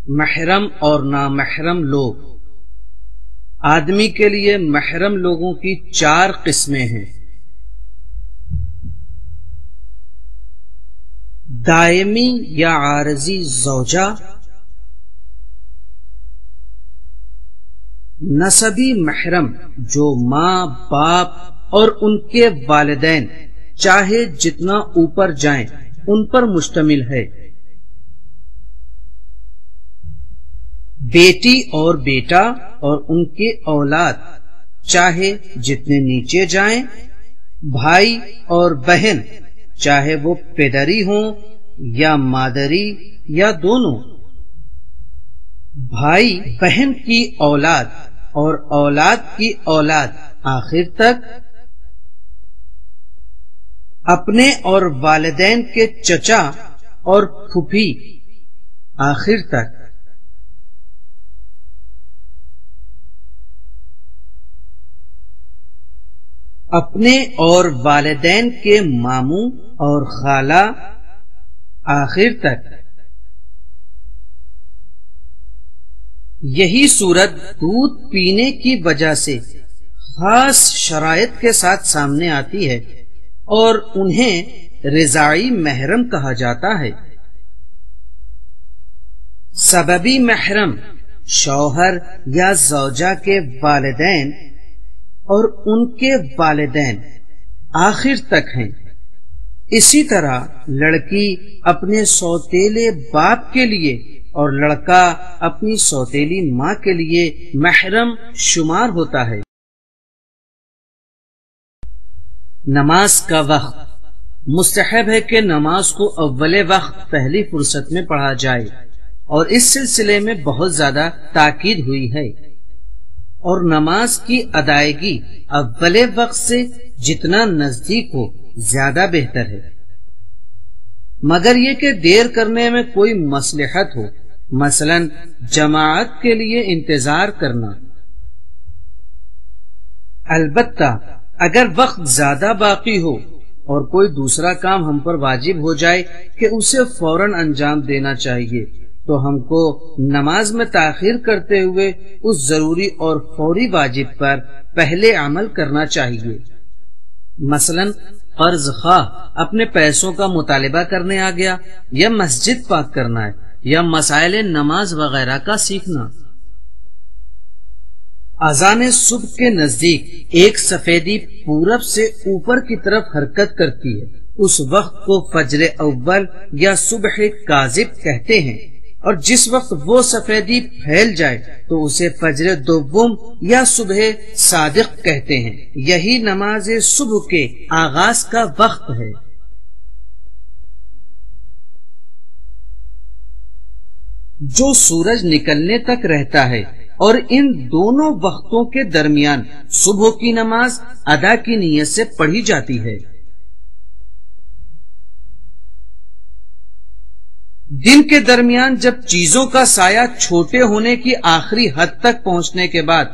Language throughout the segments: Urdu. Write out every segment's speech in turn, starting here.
محرم اور نامحرم لوگ۔ آدمی کے لیے محرم لوگوں کی 4 قسمیں ہیں۔ دائمی یا عارضی زوجہ، نسبی محرم جو ماں باپ اور ان کے والدین چاہے جتنا اوپر جائیں ان پر مشتمل ہے، بیٹی اور بیٹا اور ان کے اولاد چاہے جتنے نیچے جائیں، بھائی اور بہن چاہے وہ پدری ہوں یا مادری یا دونوں، بھائی بہن کی اولاد اور اولاد کی اولاد آخر تک، اپنے اور والدین کے چچا اور پھوپھی آخر تک، اپنے اور والدین کے ماموں اور خالہ آخر تک۔ یہی صورت دودھ پینے کی وجہ سے خاص شرائط کے ساتھ سامنے آتی ہے اور انہیں رضاعی محرم کہا جاتا ہے۔ سببی محرم شوہر یا زوجہ کے والدین اور ان کے والدین آخر تک ہیں۔ اسی طرح لڑکی اپنے سوتیلے باپ کے لیے اور لڑکا اپنی سوتیلی ماں کے لیے محرم شمار ہوتا ہے۔ نماز کا وقت مستحب ہے کہ نماز کو اول وقت پہلی فرصت میں پڑھا جائے، اور اس سلسلے میں بہت زیادہ تاکید ہوئی ہے، اور نماز کی ادائیگی اول وقت سے جتنا نزدیک ہو زیادہ بہتر ہے، مگر یہ کہ دیر کرنے میں کوئی مصلحت ہو، مثلا جماعت کے لیے انتظار کرنا۔ البتہ اگر وقت زیادہ باقی ہو اور کوئی دوسرا کام ہم پر واجب ہو جائے کہ اسے فوراً انجام دینا چاہیے، تو ہم کو نماز میں تاخیر کرتے ہوئے اس ضروری اور فوری واجب پر پہلے عمل کرنا چاہیے۔ مثلا قرض خواہ اپنے پیسوں کا مطالبہ کرنے آ گیا، یا مسجد پاک کرنا ہے، یا مسائل نماز وغیرہ کا سیکھنا۔ اذان صبح کے نزدیک ایک سفیدی پورب سے اوپر کی طرف حرکت کرتی ہے، اس وقت کو فجر اول یا صبح کاذب کہتے ہیں، اور جس وقت وہ سفیدی پھیل جائے تو اسے فجر دوم یا صبح صادق کہتے ہیں۔ یہی نماز صبح کے آغاز کا وقت ہے۔ جو سورج نکلنے تک رہتا ہے اور ان دونوں وقتوں کے درمیان صبح کی نماز ادا کی نیت سے پڑھی جاتی ہے۔ دن کے درمیان جب چیزوں کا سایہ چھوٹے ہونے کی آخری حد تک پہنچنے کے بعد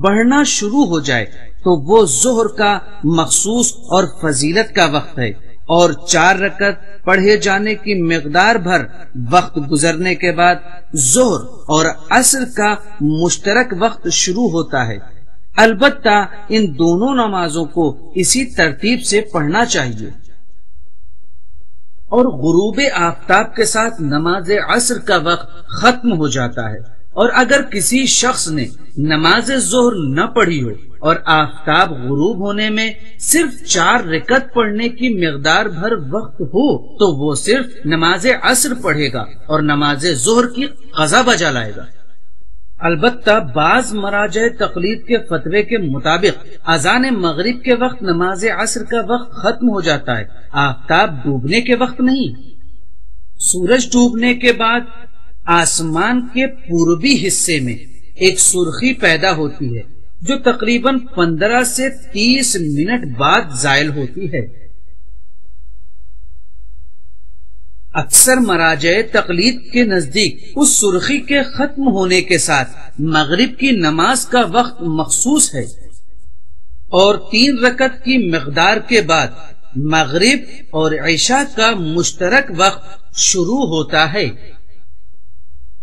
بڑھنا شروع ہو جائے تو وہ ظہر کا مخصوص اور فضیلت کا وقت ہے، اور 4 رکعت پڑھے جانے کی مقدار بھر وقت گزرنے کے بعد ظہر اور عصر کا مشترک وقت شروع ہوتا ہے۔ البتہ ان دونوں نمازوں کو اسی ترتیب سے پڑھنا چاہیے، اور غروب آفتاب کے ساتھ نماز عصر کا وقت ختم ہو جاتا ہے، اور اگر کسی شخص نے نماز ظہر نہ پڑھی ہو اور آفتاب غروب ہونے میں صرف 4 رکعت پڑھنے کی مقدار بھر وقت ہو تو وہ صرف نماز عصر پڑھے گا اور نماز ظہر کی قضا بجا لائے گا۔ البتہ بعض مراجع تقلید کے فتوے کے مطابق اذان مغرب کے وقت نماز عصر کا وقت ختم ہو جاتا ہے، آفتاب ڈوبنے کے وقت نہیں۔ سورج ڈوبنے کے بعد آسمان کے پوربی حصے میں ایک سرخی پیدا ہوتی ہے جو تقریباً 15 سے 30 منٹ بعد زائل ہوتی ہے۔ اکثر مراجع تقلید کے نزدیک اس سرخی کے ختم ہونے کے ساتھ مغرب کی نماز کا وقت مخصوص ہے، اور 3 رکعت کی مقدار کے بعد مغرب اور عشاء کا مشترک وقت شروع ہوتا ہے،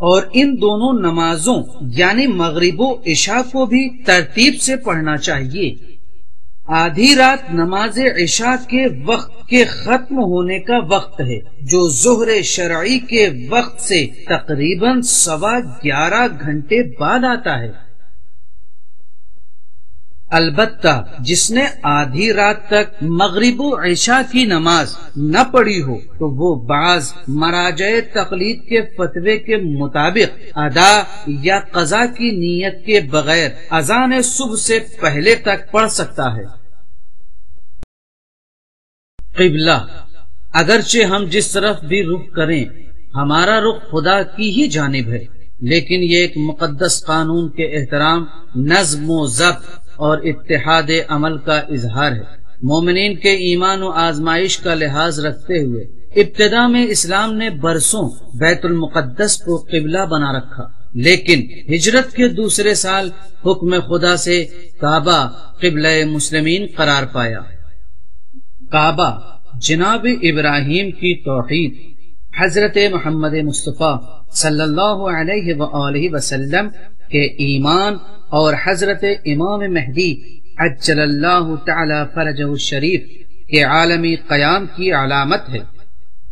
اور ان دونوں نمازوں یعنی مغرب و عشاء کو بھی ترتیب سے پڑھنا چاہیے۔ آدھی رات نماز عشاء کے وقت کے ختم ہونے کا وقت ہے، جو ظہر شرعی کے وقت سے تقریباً 11.25 گھنٹے بعد آتا ہے۔ البتہ جس نے آدھی رات تک مغرب و عشاء کی نماز نہ پڑھی ہو تو وہ بعض مراجع تقلید کے فتوے کے مطابق ادا یا قضا کی نیت کے بغیر اذان صبح سے پہلے تک پڑھ سکتا ہے۔ قبلہ، اگرچہ ہم جس طرف بھی رخ کریں ہمارا رخ خدا کی ہی جانب ہے، لیکن یہ ایک مقدس قانون کے احترام، نظم و ضبط اور اتحاد عمل کا اظہار ہے۔ مومنین کے ایمان و آزمائش کا لحاظ رکھتے ہوئے ابتدا میں اسلام نے برسوں بیت المقدس کو قبلہ بنا رکھا، لیکن ہجرت کے دوسرے سال حکم خدا سے کعبہ قبلہ مسلمین قرار پایا۔ کعبہ جناب ابراہیم کی توحید، حضرت محمد مصطفیٰ صلی اللہ علیہ وآلہ وسلم کے ایمان اور حضرت امام مہدی عجل اللہ تعالی فرجہ الشریف کے عالمی قیام کی علامت ہے۔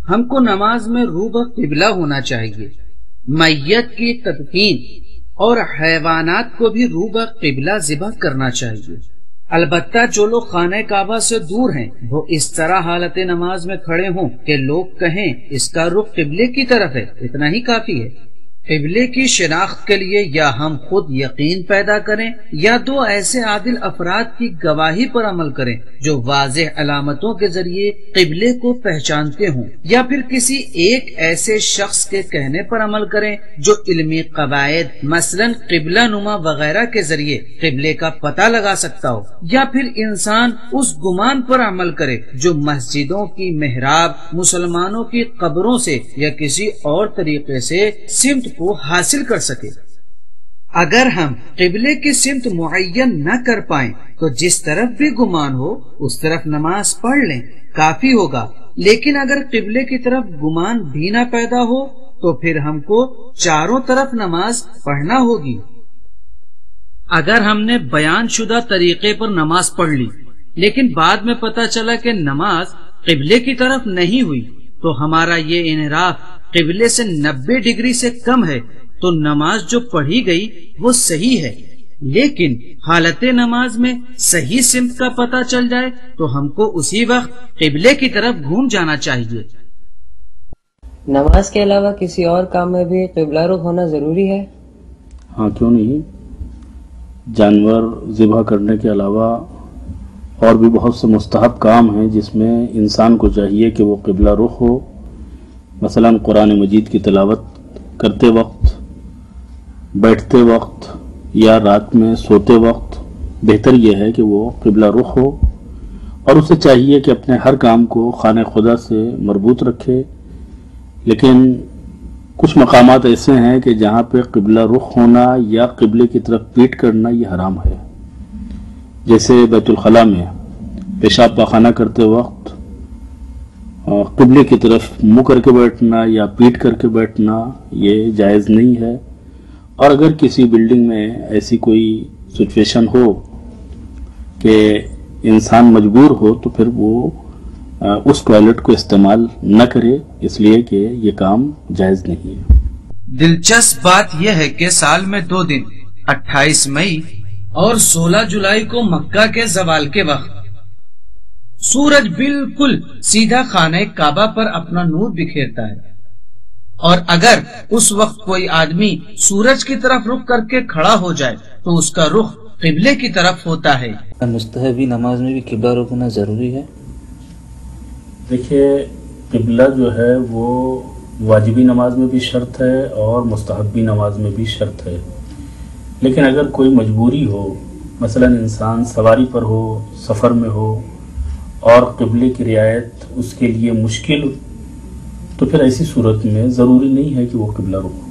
ہم کو نماز میں رو بہ قبلہ ہونا چاہیے، میت کی تدفین اور حیوانات کو بھی رو بہ قبلہ ذبح کرنا چاہیے۔ البتہ جو لوگ خانہ کعبہ سے دور ہیں وہ اس طرح حالت نماز میں کھڑے ہوں کہ لوگ کہیں اس کا رخ قبلے کی طرف ہے، اتنا ہی کافی ہے۔ قبلے کی شناخت کے لیے یا ہم خود یقین پیدا کریں یا دو ایسے عادل افراد کی گواہی پر عمل کریں جو واضح علامتوں کے ذریعے قبلے کو پہچانتے ہوں، یا پھر کسی ایک ایسے شخص کے کہنے پر عمل کریں جو علمی قواعد مثلا قبلہ نما وغیرہ کے ذریعے قبلے کا پتہ لگا سکتا ہو، یا پھر انسان اس گمان پر عمل کرے جو مسجدوں کی محراب، مسلمانوں کی قبروں سے یا کسی اور طریقے سے سمت کو حاصل کر سکے۔ اگر ہم قبلے کی سمت معین نہ کر پائیں تو جس طرف بھی گمان ہو اس طرف نماز پڑھ لیں، کافی ہوگا۔ لیکن اگر قبلے کی طرف گمان بھی نہ پیدا ہو تو پھر ہم کو چاروں طرف نماز پڑھنا ہوگی۔ اگر ہم نے بیان شدہ طریقے پر نماز پڑھ لی لیکن بعد میں پتہ چلا کہ نماز قبلے کی طرف نہیں ہوئی تو ہمارا یہ انحراف قبلے سے 90 ڈگری سے کم ہے تو نماز جو پڑھی گئی وہ صحیح ہے، لیکن حالت نماز میں صحیح سمت کا پتہ چل جائے تو ہم کو اسی وقت قبلے کی طرف گھوم جانا چاہیے۔ نماز کے علاوہ کسی اور کام میں بھی قبلہ رخ ہونا ضروری ہے؟ ہاں، کیوں نہیں۔ جانور ذبح کرنے کے علاوہ اور بھی بہت سے مستحب کام ہیں جس میں انسان کو چاہیے کہ وہ قبلہ رخ ہو۔ مثلا قرآن مجید کی تلاوت کرتے وقت، بیٹھتے وقت یا رات میں سوتے وقت بہتر یہ ہے کہ وہ قبلہ رخ ہو، اور اسے چاہیے کہ اپنے ہر کام کو خانہ خدا سے مربوط رکھے۔ لیکن کچھ مقامات ایسے ہیں کہ جہاں پہ قبلہ رخ ہونا یا قبلے کی طرف پیٹ کرنا یہ حرام ہے، جیسے بیت الخلاء میں پیشاب پاخانہ کرتے وقت قبلے کی طرف منہ کر کے بیٹھنا یا پیٹ کر کے بیٹھنا یہ جائز نہیں ہے۔ اور اگر کسی بلڈنگ میں ایسی کوئی سچویشن ہو کہ انسان مجبور ہو تو پھر وہ اس ٹوائلٹ کو استعمال نہ کرے، اس لیے کہ یہ کام جائز نہیں ہے۔ دلچسپ بات یہ ہے کہ سال میں 2 دن 28 مئی اور 16 جولائی کو مکہ کے زوال کے وقت سورج بالکل سیدھا خانہ کعبہ پر اپنا نور بکھیرتا ہے، اور اگر اس وقت کوئی آدمی سورج کی طرف رخ کر کے کھڑا ہو جائے تو اس کا رخ قبلے کی طرف ہوتا ہے۔ مستحبی نماز میں بھی قبلہ رخ ہونا ضروری ہے؟ دیکھیے، قبلہ جو ہے وہ واجبی نماز میں بھی شرط ہے اور مستحبی نماز میں بھی شرط ہے، لیکن اگر کوئی مجبوری ہو، مثلا انسان سواری پر ہو، سفر میں ہو اور قبلے کی رعایت اس کے لیے مشکل، تو پھر ایسی صورت میں ضروری نہیں ہے کہ وہ قبلہ رخ ہو۔